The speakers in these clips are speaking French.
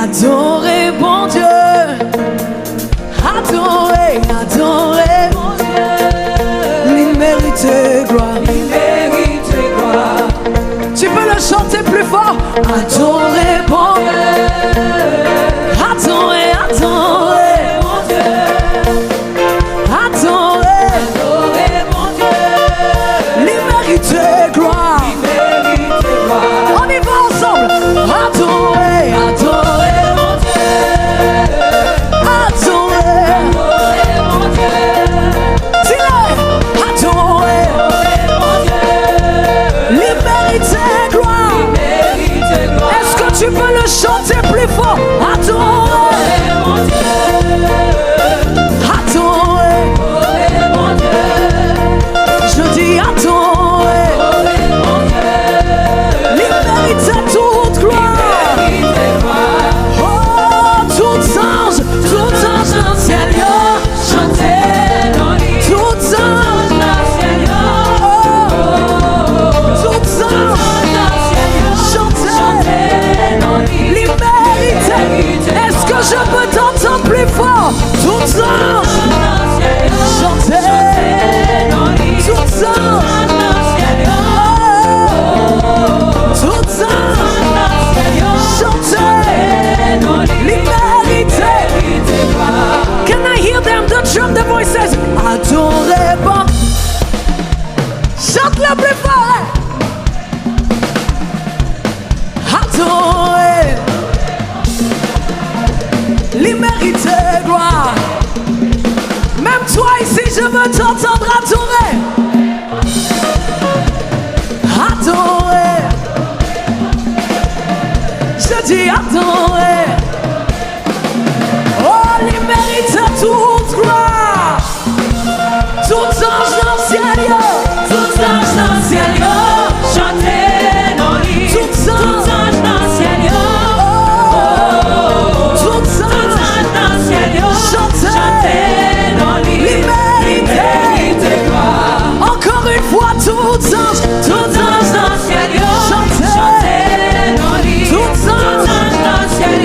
Adorez bon Dieu, adorez, adorez mon Dieu. Il mérite gloire, il mérite gloire. Tu peux le chanter plus fort. Adorez bon Dieu, adorez, adorez mon Dieu. Adorez, adorez mon Dieu. Il mérite gloire, il mérite gloire. On y va ensemble. Adorez, adorez mon Dieu. Adorez, adorez mon Dieu. Dis-le. Adorez, adorez mon Dieu. Il mérite gloire, il mérite gloire. Est-ce que tu peux le chanter plus fort? Adorez mon Dieu. Adorez, adorez mon Dieu. Je dis adorez, adorez mon Dieu. Il mérite toute gloire. Oh, tous anges dans le ciel, chantez dans l'île. Tous anges dans le ciel, tous anges dans le ciel, chantez dans l'île. Il mérite. Est-ce que je peux t'entendre plus fort? Tous anges dans le ciel, chantez dans l'île. Tous anges dans le ciel, tous anges dans le ciel, chantez dans l'île. Il mérite. Can I hear them? The drum, the voices. Adorez bon. Chante-le plus fort. Adorez. Il mérite gloire. Même toi ici, je veux t'entendre adorer. Adorez. Je dis adorer. Oh, il mérite toute gloire. Tout ange dans le ciel, tout ange dans le ciel, chantez dans l'île. Tout ange dans le ciel, tout ange dans le ciel, chantez dans l'île. Il mérite gloire. Encore une fois, tout ange dans le ciel, chantez dans l'île. Tout ange dans le ciel.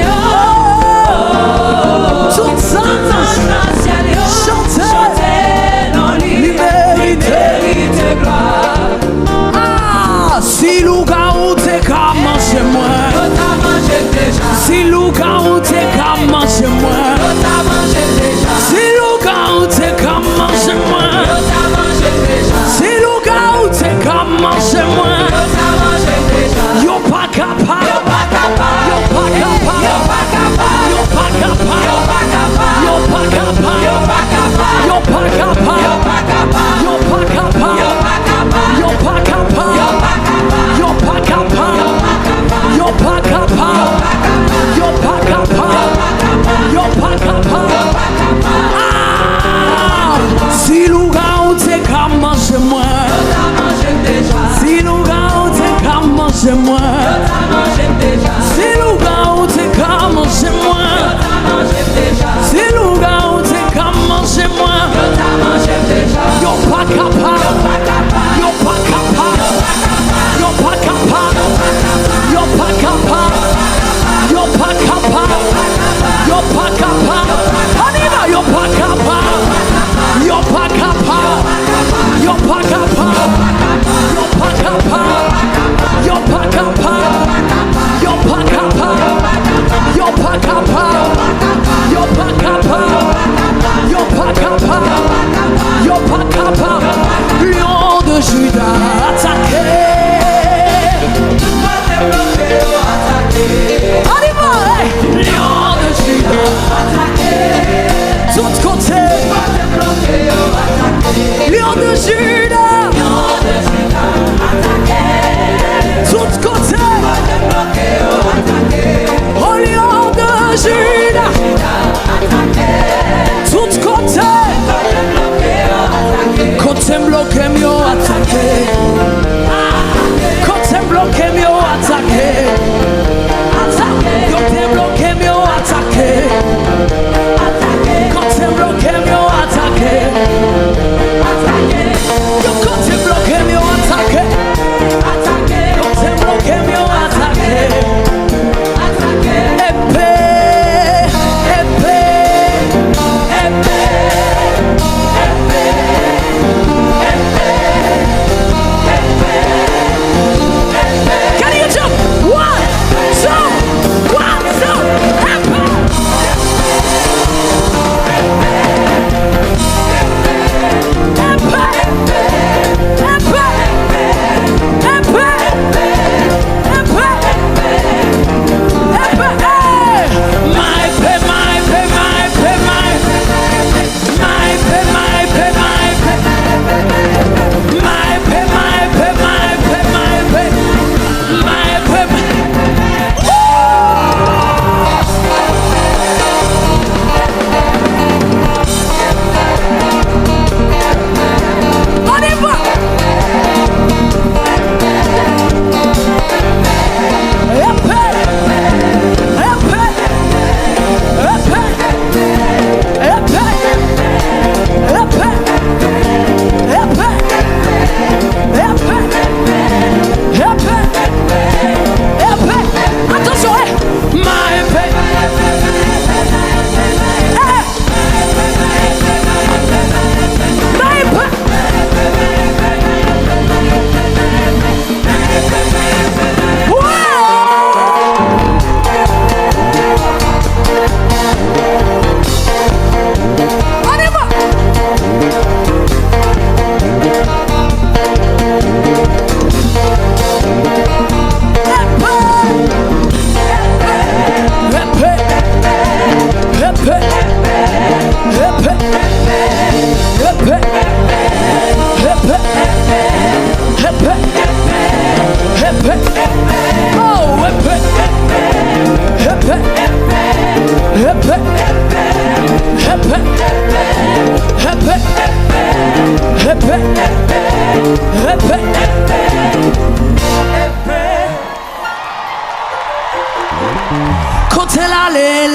Quand elle allait,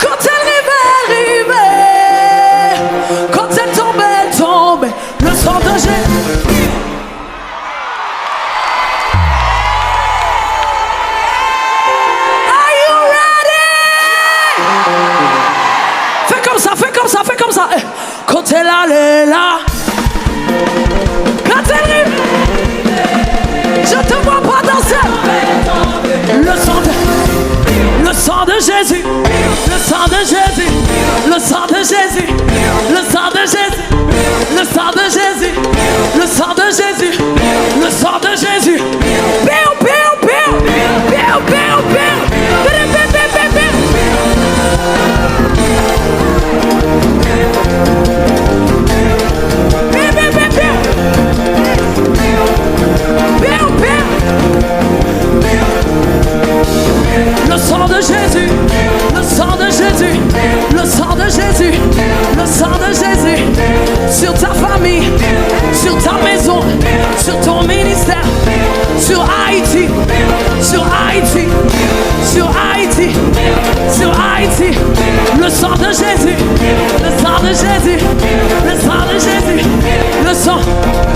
quand elle rivait, quand elle tombait, le sang de Jésus. Are you ready? Fais comme ça. Quand elle allait là, quand elle rivait, je te vois pas danser. Le sang de Jésus, le sang de Jésus, le sang de Jésus, le sang de Jésus, le sang de Jésus, le sang de Jésus, le sang de Jésus. Piu, piu, piu, piu, piu, piu. Le sang de Jésus, le sang de Jésus, le sang de Jésus, le sang de Jésus, sur ta famille, sur ta maison, sur ton ministère, sur Haïti, sur Haïti, sur Haïti, sur Haïti, le sang de Jésus, le sang de Jésus, le sang de Jésus, le sang,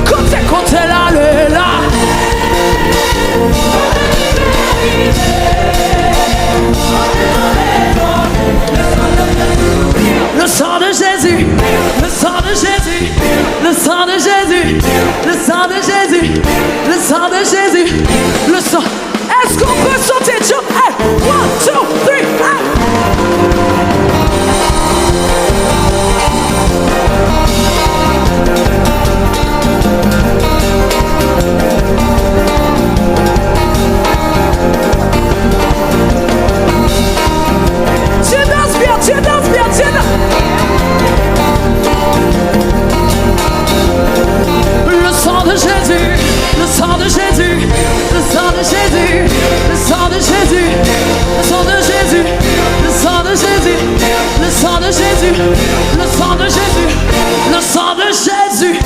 quand elle allait là. Le sang de Jésus, le sang de Jésus, le sang de Jésus, le sang de Jésus, le sang de Jésus, le sang. Est-ce qu'on peut sauter? Jump, hey, 1, 2, 3, hey. Tu danses bien. Le sang de Jésus, le sang de Jésus, le sang de Jésus, le sang de Jésus, le sang de Jésus, le sang de Jésus, le sang de Jésus, le sang de Jésus, le sang de Jésus.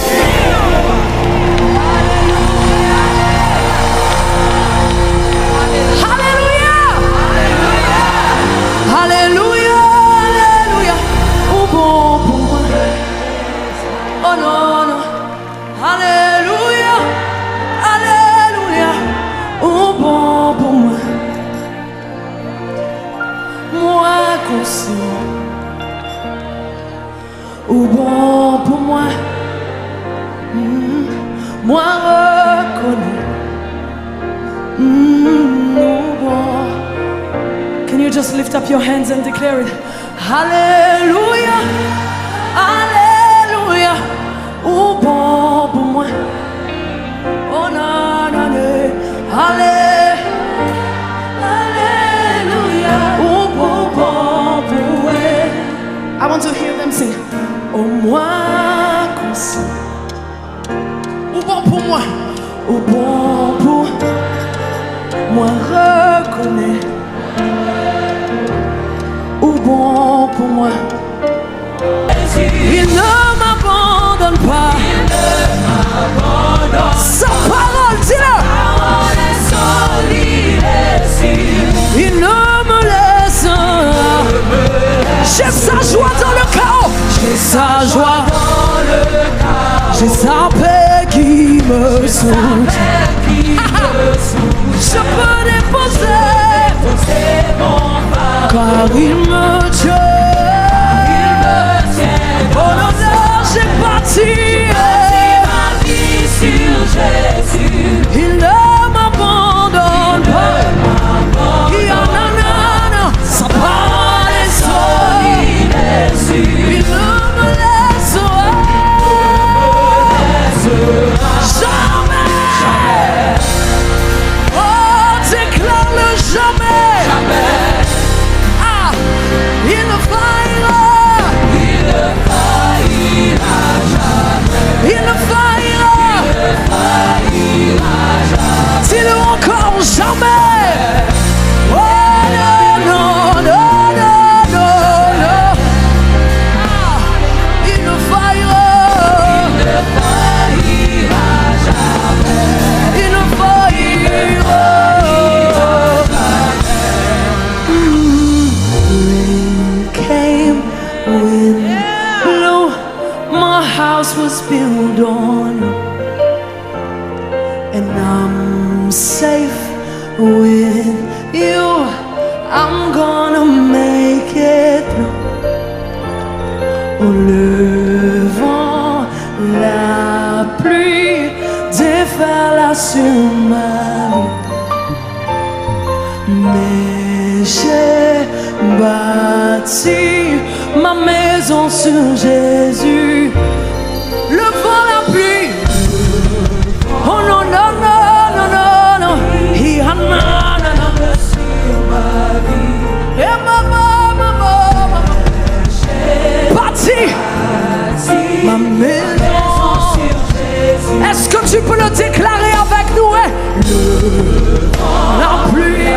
Alléluia, Alléluia. Oh non, non, alléluia, alléluia, oh bon pour moi, moi conscient, oh bon pour moi, moi reconnais, oh bon. Can you just lift up your hands and declare it? Hallelujah, Alléluia, oh bon pour moi, oh non, non, non, Alléluia, oh bon pour moi. I want to hear them sing. Oh moi conscient, oh bon pour moi, oh bon pour moi reconnais, oh bon pour moi. Il ne m'abandonne pas. Sa parole, dis-le. Il ne me laisse. J'ai sa joie dans le chaos. J'ai sa joie. J'ai sa paix qui me soutient. Je peux déposer car il me tient. Oh non, j'ai bâti ma vie sur Jésus. Il ne m'abandonne pas. Il y en a, sa parole est solide. Il ne me laissera jamais. Oh, déclare-le jamais. Ah, with you, I'm gonna make it through. Au le vent, la pluie, déferle sur ma vie. Mais j'ai bâti ma maison sur Jésus. Le vent, la pluie. Oh non, non, non, non, non, non. Il a sur ma vie. Et maman. Bâti ma maison sur Jésus. Est-ce que tu peux le déclarer avec nous? Hein? La pluie.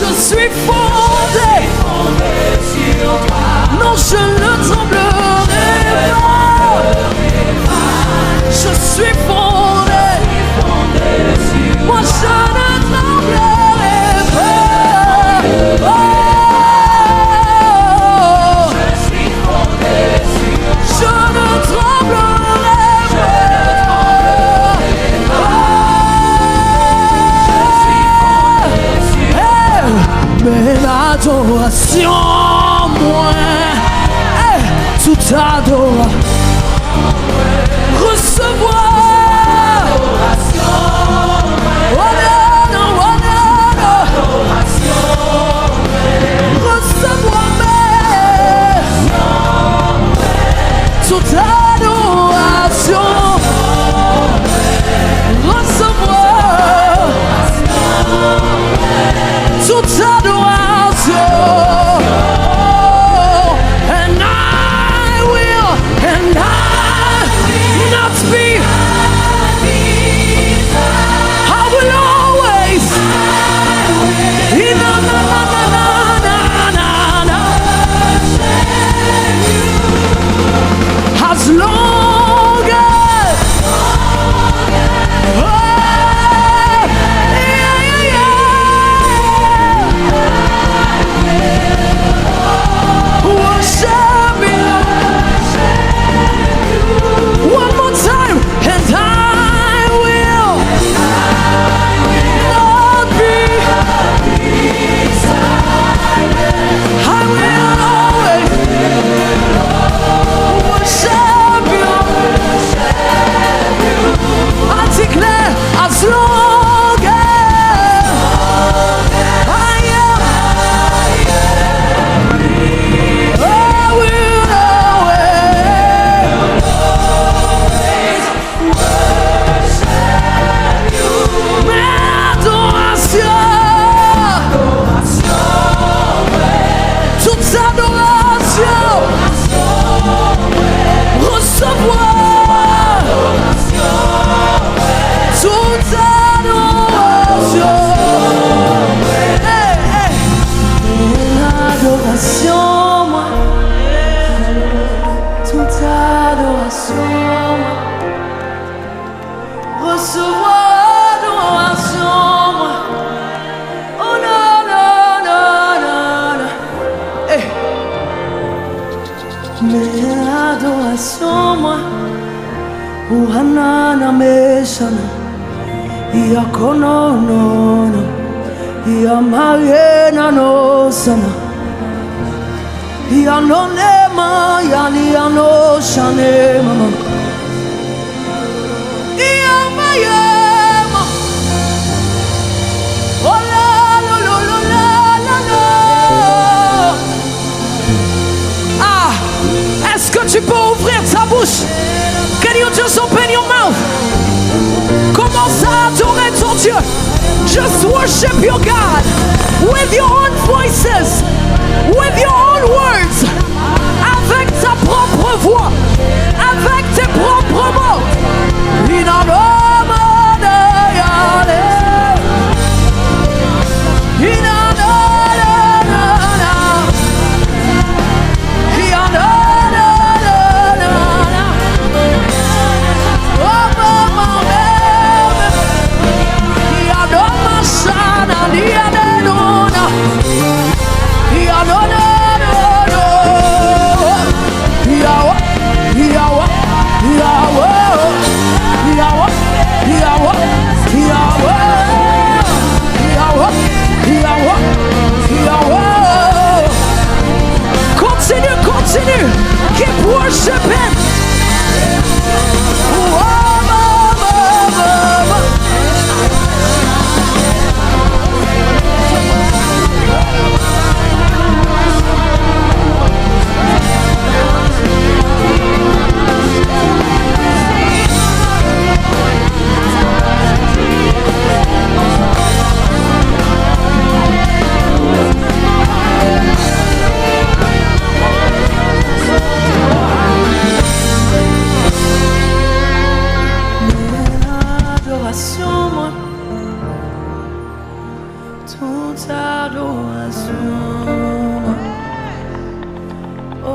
Je suis fondé sur toi. Non, je ne tremblerai pas. Je suis fondé sur moi, je ne tremblerai pas. Oh, je suis fondé sur toi. Je ne tremblerai pas. Mais l'adoration, moi, toute adoration, recevoir. Oh non, non, oh non, non. Recevoir toute adoration, recevoir toute adoration. And I will not be. I will always. Na, na, na, na, na, na. As long as. One more time, and I will not be. I will always worship you. I declare, as long as I am, I will always. Toute adoration, recevoir toute adoration, l'adoration, moi, toute adoration, recevoir adoration, moi. Oh non, non, non, non, non. Hey. Mais adoration, moi, uhanana meshana, yakono no no, yamayena no sana, yanonema yaliano shane mama, yamayema. Oh la la la la la la. Ah, est-ce que tu peux ouvrir ta bouche? Can you just open your mouth? Commence à adorer ton Dieu. Just worship your God with your own voices, with your own words, avec ta propre voix, avec tes propres mots. adoration, moi. Toute adoration. Oh,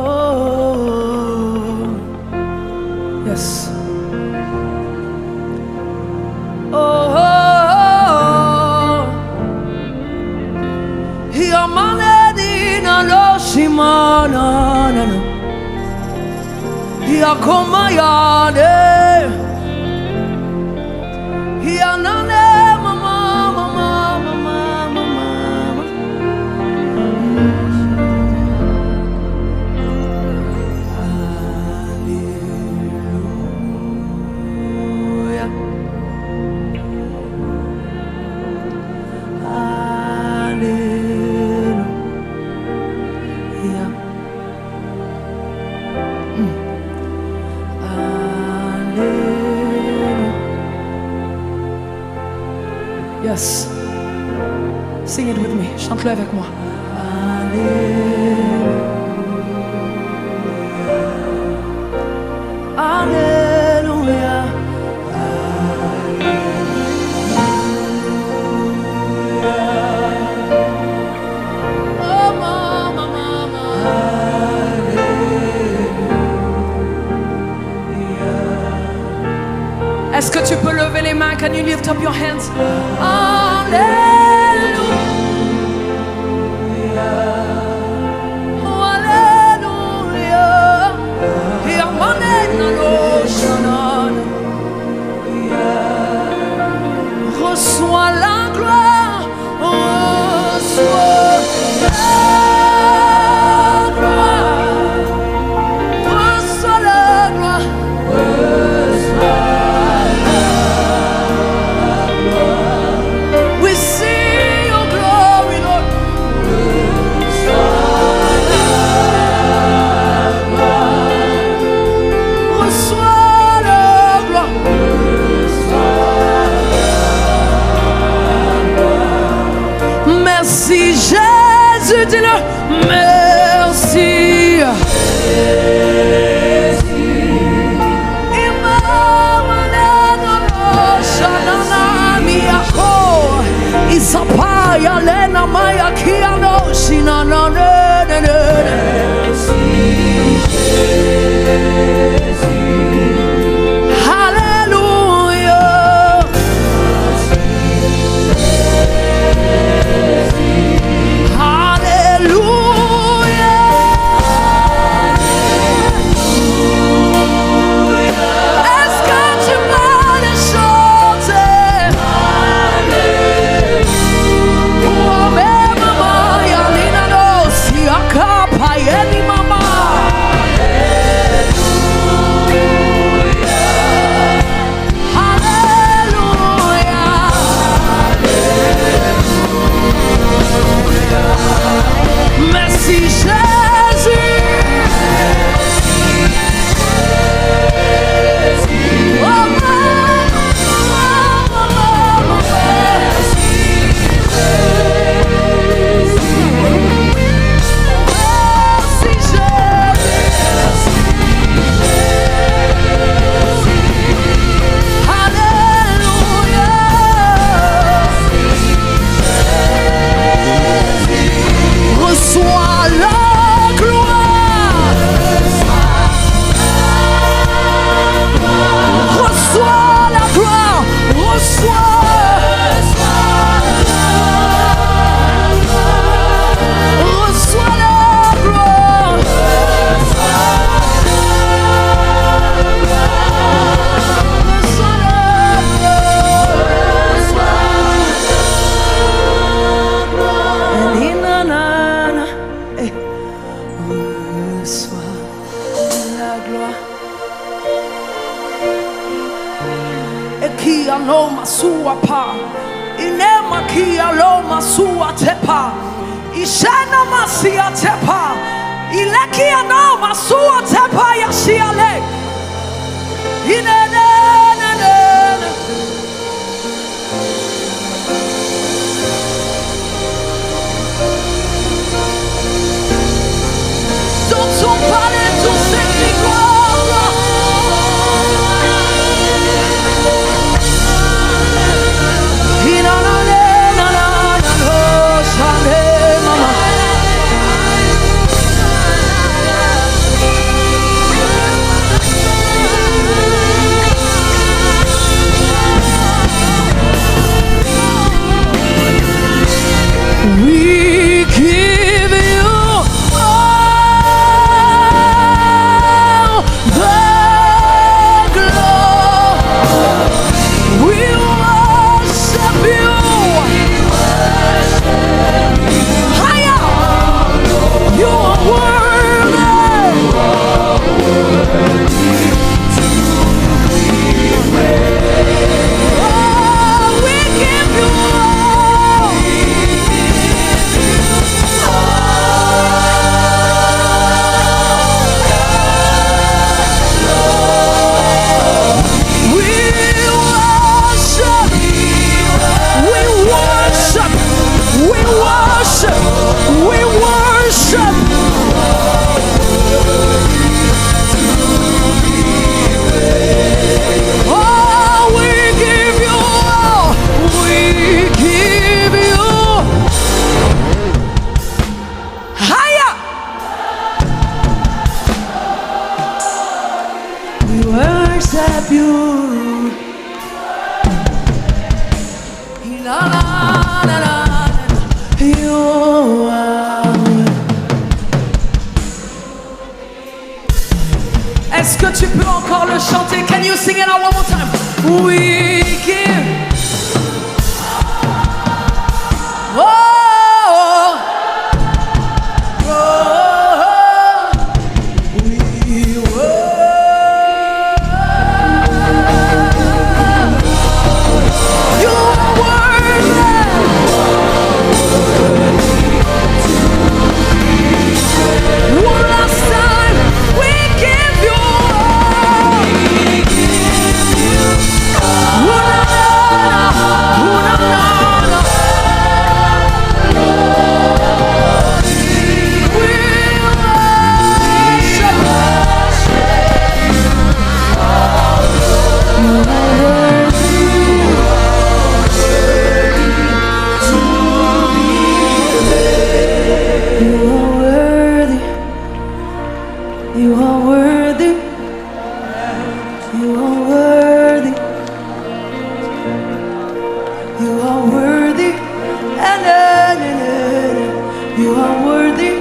yes. Oh, Yamanedina no shimana, Yakomayade, Yanane mama, mama, mama, mama. Hallelujah. Hallelujah. Yes. Sing it with me. Chante-le avec moi. Alléluia. Oh, mama, mama. Est-ce que tu peux lever les mains? Can you lift up your hands? Reçois la gloire, reçois la gloire, reçois la gloire, reçois la gloire. We see your glory, Lord. Reçois la gloire, reçois la gloire. Merci Jésus, dis-le. Merci. Isapaya lena maya kiano shinana ne. Kia no masua pa, inema kia lo masua tepa, ishena masia tepa, ilekia no masua tepa yashiale, inene. Dans ton palais, tous ces victoires. La, la, la, la, la. You are worthy. Est-ce que tu peux encore le chanter? Can you sing it out one more time? We give. Oh, oh, we you are worthy. One last time, we give you all. You are worthy. You are worthy. You are worthy. And you are worthy.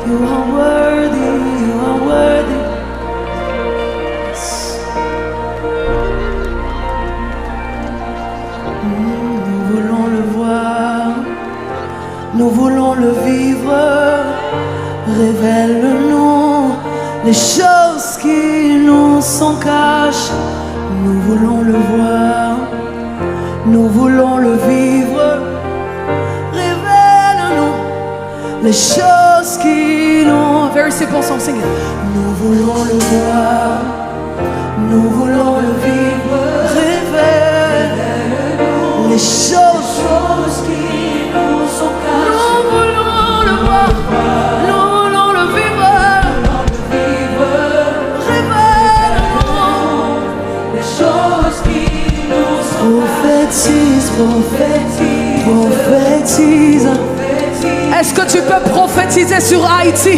You are worthy. You are worthy. Yes. Nous voulons le voir. Nous voulons le vivre. Révèle-nous les choses qui nous sont cachées. Nous voulons le voir, nous voulons le vivre. Révèle-nous les choses qui nous... Very simple song, sing it. Nous voulons le voir, nous voulons le vivre. Révèle-nous les choses qui nous sont cachées. Nous voulons le voir. Prophétise, prophétise, prophétise. Est-ce que tu peux prophétiser sur Haïti?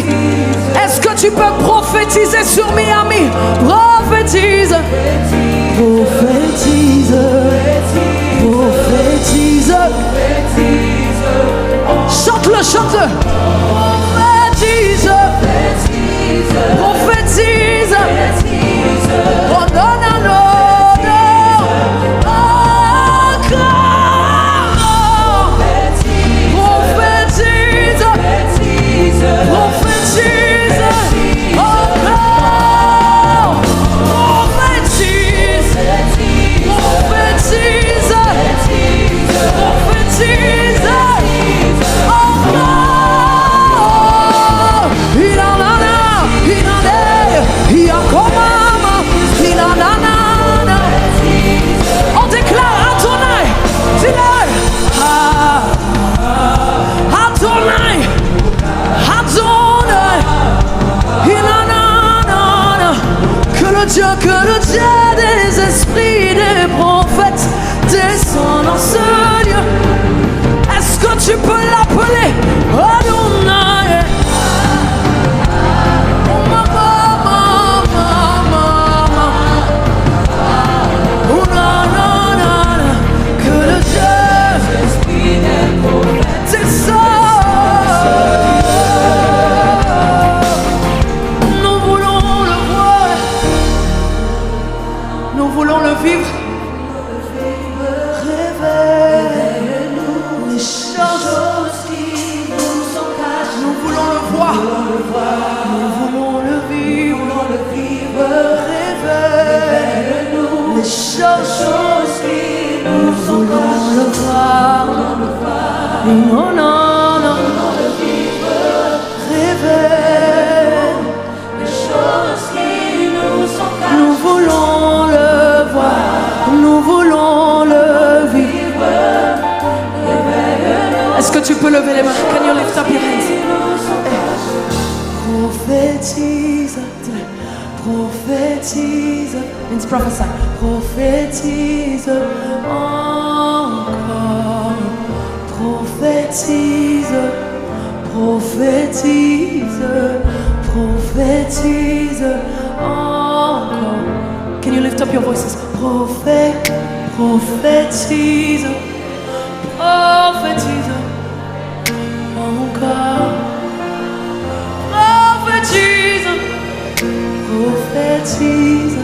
Est-ce que tu peux prophétiser sur Miami? Prophétise, prophétise, prophétise. Chante-le, chante-le. Prophétise, prophétise. Oh non, non, non. Que le Dieu des esprits, des prophètes descend dans ce lieu. Est-ce que tu peux l'appeler Adonai? Oh mama, mama, mama. Oh na na na na. Que le Dieu des esprits, des prophètes descend. Nous voulons le vivre. Révèle-nous les choses qui nous sont cachées. Nous voulons le voir. Nous voulons le vivre. Révèle-nous les choses qui nous sont cachées. Nous voulons le voir. Non, non, non. Révèle les choses qui nous sont cachées. Nous voulons le voir, nous voulons le vivre. Est-ce que tu peux lever les mains? Can you lift up your hands? Prophétise, prophétise. Means prophesy. Prophétise encore. Prophétise, prophétise, prophétise encore. Can you lift up your voices? Prophète, prophétise, prophétise encore, prophétise, prophétise,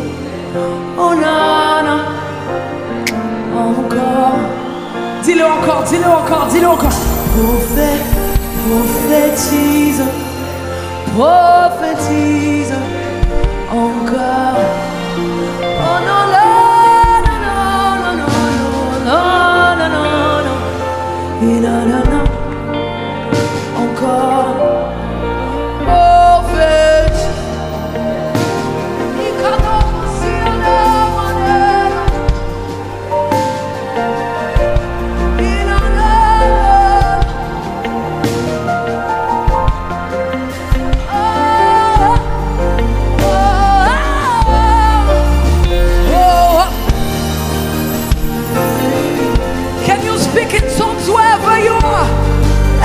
oh nana, encore, dis-le encore, dis-le encore, dis-le encore, prophétise, prophétise encore, oh non, non, non, non, non, non, non, non, non, non, non, encore, prophétise.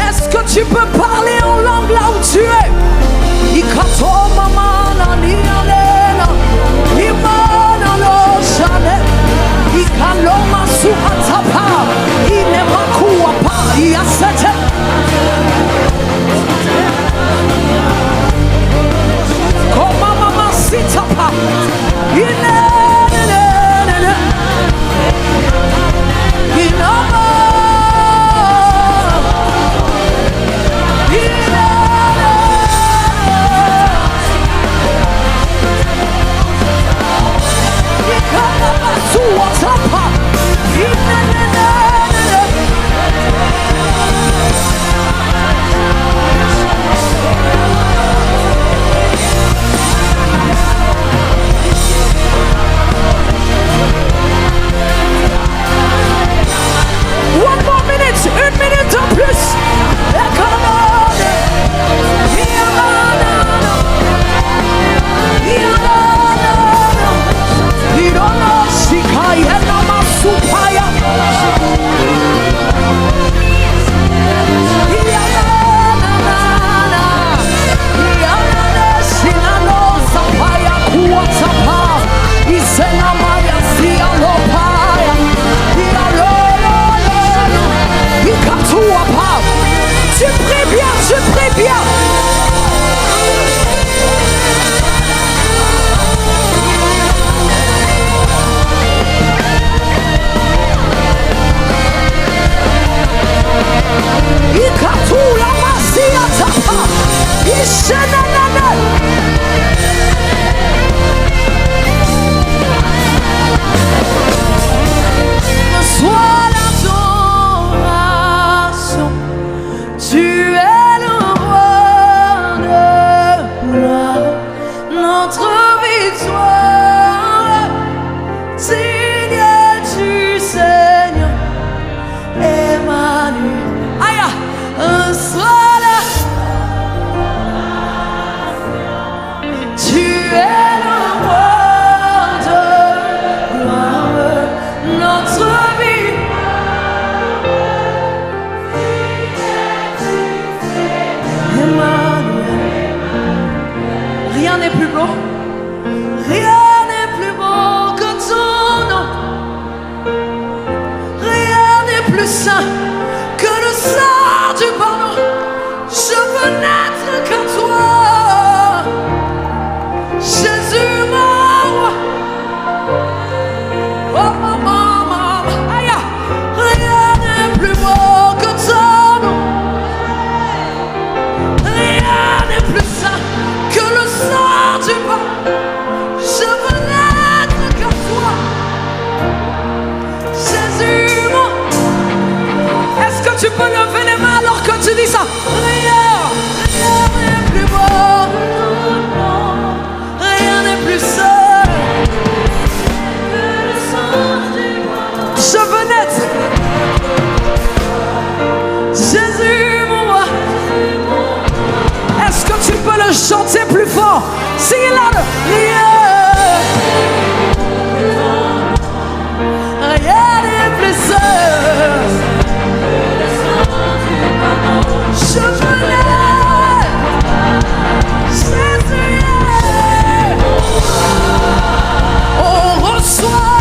Est-ce que tu peux parler en langue là où tu es? Ikato mama na ni alena, imana lo shane, ikaloma suhatapa, inemakuwa pa yasete. Koma mama sitapa, ine. Rien n'est plus beau, rien n'est plus beau que ton nom, rien n'est plus saint que le sang du pardon. Je veux n'être que toi, Jésus mon roi. Oh maman, aïe, rien n'est plus beau que ton nom, rien n'est plus saint que le sang du pardon. Je veux n'être que toi, Jésus mon. Est-ce que tu peux lever les mains alors que tu dis ça? Rien n'est plus beau, rien n'est plus seul que le sang du pardon. Je veux naître, Jésus mon roi. Est-ce que tu peux le chanter plus fort? Sing it louder. Rien n'est plus seul. Je veux l'être, Jésus. On reçoit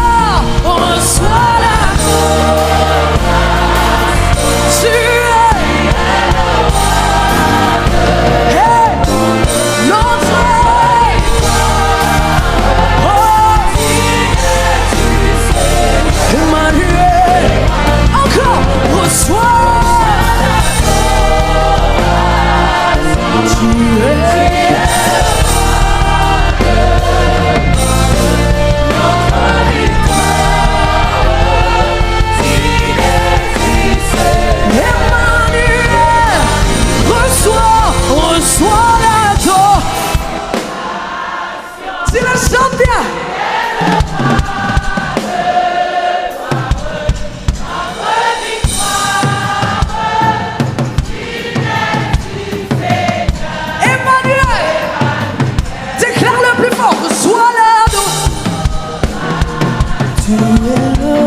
Tu es le